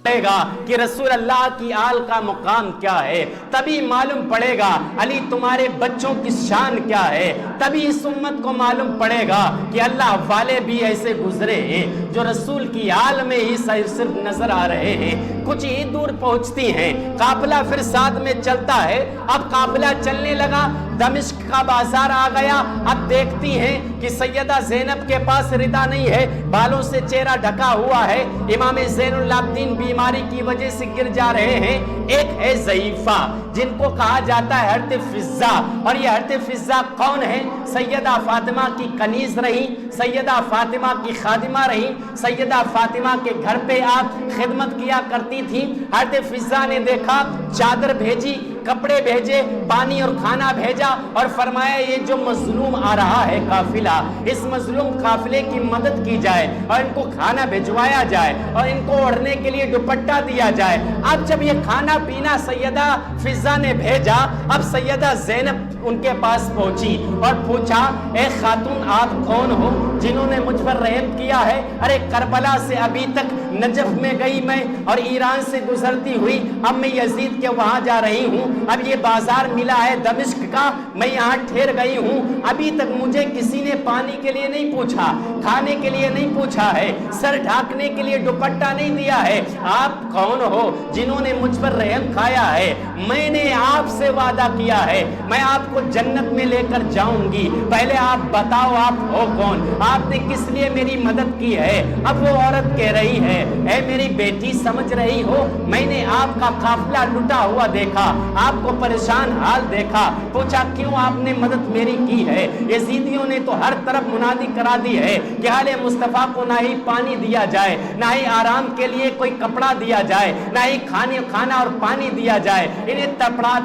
پڑے گا کہ رسول اللہ کی آل کا مقام کیا ہے، تبھی معلوم پڑے گا علی تمہارے بچوں کی شان کیا ہے، تبھی اس امت کو معلوم پڑے گا کہ اللہ والے بھی ایسے گزرے ہیں جو رسول کی آل میں ہی صرف نظر آ رہے ہیں۔ کچھ ہی دور پہنچتی ہیں، قافلہ پھر ساتھ میں چلتا ہے، اب قافلہ چلنے لگا، دمشق کا بازار آ گیا، اب دیکھتی ہیں کہ سیدہ زینب کے پاس ردا نہیں ہے، بالوں سے چہرہ ڈھکا ہوا ہے، امام زین العابدین بیماری کی وجہ سے گر جا رہے ہیں، ایک ہے ضعیفہ جن کو کہا جاتا ہے حضرت فضہ، اور یہ حضرت فضہ کون ہے؟ سیدہ فاطمہ کی کنیز رہی، سیدہ فاطمہ کی خادمہ رہی، سیدہ فاطمہ کے گھر پہ آپ خدمت کیا کرتی تھی۔ حضرت فضہ نے دیکھا، چادر بھیجی، کپڑے بھیجے، پانی اور کھانا بھیجا، اور فرمایا یہ جو مظلوم آ رہا ہے قافلہ، اس مظلوم قافلے کی مدد کی جائے اور ان کو کھانا بھجوایا جائے اور ان کو اوڑھنے کے لیے دوپٹہ دیا جائے۔ اب جب یہ کھانا پینا سیدہ فضہ نے بھیجا، اب سیدہ زینب ان کے پاس پہنچی اور پوچھا، اے خاتون آپ کون ہو جنہوں نے مجھ پر رحم کیا ہے؟ ارے کربلا سے ابھی تک نجف میں گئی میں، اور ایران سے گزرتی ہوئی اب میں یزید کے وہاں جا رہی ہوں، اب یہ بازار ملا ہے دمشق کا، میں یہاں ٹھہر گئی ہوں، ابھی تک مجھے کسی نے پانی کے لیے نہیں پوچھا، کھانے کے لیے نہیں پوچھا ہے، سر ڈھانکنے کے لیے دوپٹہ نہیں دیا ہے، آپ کون ہو جنہوں نے مجھ پر رحم کھایا ہے؟ میں نے آپ سے وعدہ کیا ہے میں آپ کو جنت میں لے کر جاؤں گی، پہلے آپ بتاؤ آپ ہو کون، آپ نے کس لیے میری مدد کی ہے؟ اب وہ عورت کہہ رہی ہے، اے میری بیٹی سمجھ رہی ہو، میں نے آپ کا قافلہ لٹا ہوا دیکھا، آپ کو پریشان حال دیکھا، پوچھا کیوں آپ نے مدد میری کی ہے؟ یزیدیوں نے تو ہر طرف منادی کرا دی ہے کہ آل مصطفیٰ کو نہ ہی پانی دیا جائے، نہ ہی آرام کے لیے کوئی کپڑا دیا جائے، نہ ہی کھانا اور پانی دیا جائے، انہیں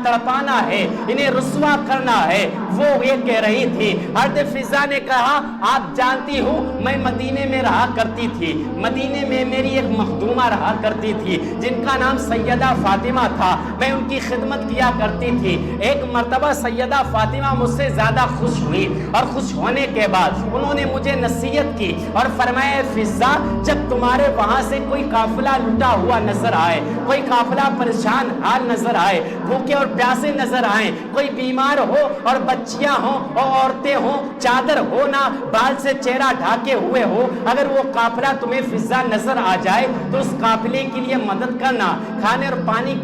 تڑپانا ہے، انہیں رسوا کرنا ہے۔ وہ یہ کہہ رہی تھی۔ حضرت فضہ نے کہا، آپ جانتی ہو میں مدینے میں رہا کرتی تھی، مدینے میں میری ایک مخدومہ رہا کرتی تھی جن کا نام سیدہ فاطمہ تھا، میں ان کی خدمت کیا کرتی تھی۔ ایک مرتبہ سیدہ فاطمہ مجھ سے زیادہ خوش ہوئی، اور خوش ہونے کے بعد انہوں نے مجھے نصیحت کی اور فرمایا، فضہ جب تمہارے وہاں سے کوئی قافلہ لٹا ہوا نظر آئے، کوئی قافلہ پریشان حال نظر آئے، بھوکے اور پیاسے نظر آئیں، کوئی بیمار ہو اور بچیاں ہوں اور عورتیں ہوں، چادر ہو نہ، بال سے چہرہ ڈھاکے ہوئے ہو، اگر وہ قافلہ تمہیں فضہ نظر آ جائے تو اس قافلے کے لیے مدد کرنا، کھانے اور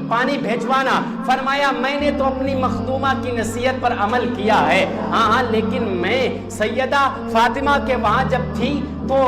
پانی بھیجوانا۔ فرمایا میں نے تو اپنی مخدومہ کی نصیحت پر عمل کیا ہے، ہاں لیکن میں سیدہ فاطمہ کے وہاں جب تھی تو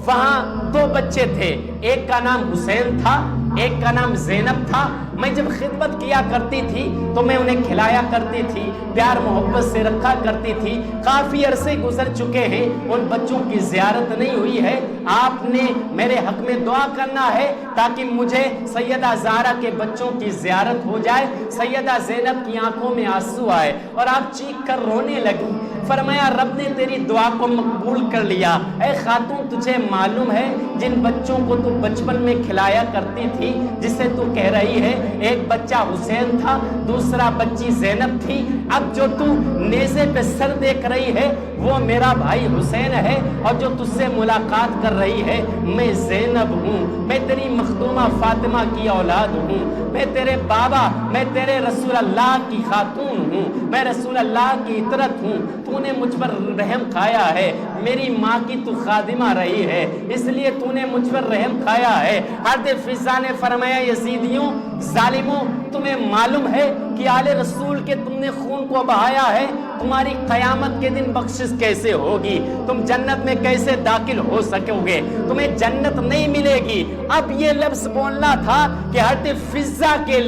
وہاں دو بچے تھے، ایک کا نام حسین تھا، ایک کا نام زینب تھا، میں جب خدمت کیا کرتی تھی تو میں انہیں کھلایا کرتی تھی، پیار محبت سے رکھا کرتی تھی، کافی عرصے گزر چکے ہیں، ان بچوں کی زیارت نہیں ہوئی ہے، آپ نے میرے حق میں دعا کرنا ہے تاکہ مجھے سیدہ زہرا کے بچوں کی زیارت ہو جائے۔ سیدہ زینب کی آنکھوں میں آنسو آئے اور آپ چیخ کر رونے لگی۔ فرمایا رب نے تیری دعا کو مقبول کر لیا۔ اے خاتون تجھے معلوم ہے جن بچوں کو تو بچپن میں کھلایا کرتی تھی، جسے تو کہہ رہی ہے، ایک بچہ حسین تھا، دوسرا بچی زینب تھی، اب جو تو نیزے پہ سر دیکھ رہی ہے وہ میرا بھائی حسین ہے، اور جو تجھ سے ملاقات کر رہی ہے میں زینب ہوں، میں تیری مخدومہ فاطمہ کی اولاد ہوں، میں تیرے بابا، میں تیرے رسول اللہ کی خاتون ہوں، میں رسول اللہ کی اطرت ہوں، تو نے مجھ پر رحم کھایا ہے، میری ماں کی تو خادمہ رہی ہے، اس لیے تو نے مجھ پر رحم کھایا ہے۔ حضرت فضہ نے فرمایا یزیدیوں، ظالموں، تمہیں معلوم ہے کہ آل رسول کے تم نے خون کو بہایا ہے، تمہاری قیامت کے دن بخشش کیسے ہوگی، تم جنت میں کیسے داخل ہو سکو گے، تمہیں جنت نہیں ملے گی۔ اب یہ لفظ بولنا تھا کہ حضرت فضہ کے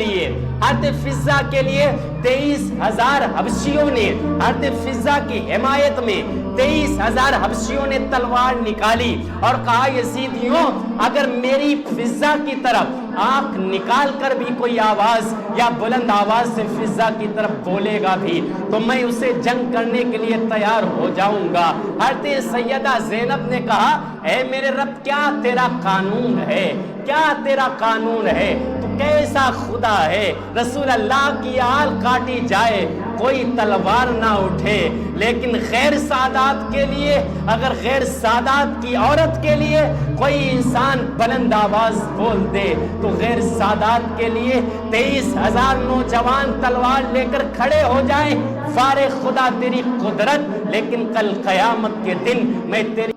لیے 23,000 حبشیوں نے حضرت فضہ کی حمایت میں 23,000 حبشیوں نے تلوار نکالی اور کہا یزیدیوں اگر میری فضہ کی طرف آنکھ نکال کر بھی کوئی آواز یا بلند آواز سے فضہ کی طرف بولے گا بھی تو میں اسے جنگ کرنے کے لیے تیار ہو جاؤں گا۔ حضرت سیدہ زینب نے کہا اے میرے رب کیا تیرا قانون ہے، کیا تیرا قانون ہے، تو کیسا خدا ہے، رسول اللہ کی آل کاٹی جائے کوئی تلوار نہ اٹھے، لیکن غیر سادات کے لیے، اگر غیر سادات کی عورت کے لیے کوئی انسان بلند آواز بول دے تو غیر سادات کے لیے 23,000 نوجوان تلوار لے کر کھڑے ہو جائیں، فارغ خدا تیری قدرت، لیکن کل قیامت کے دن میں تیری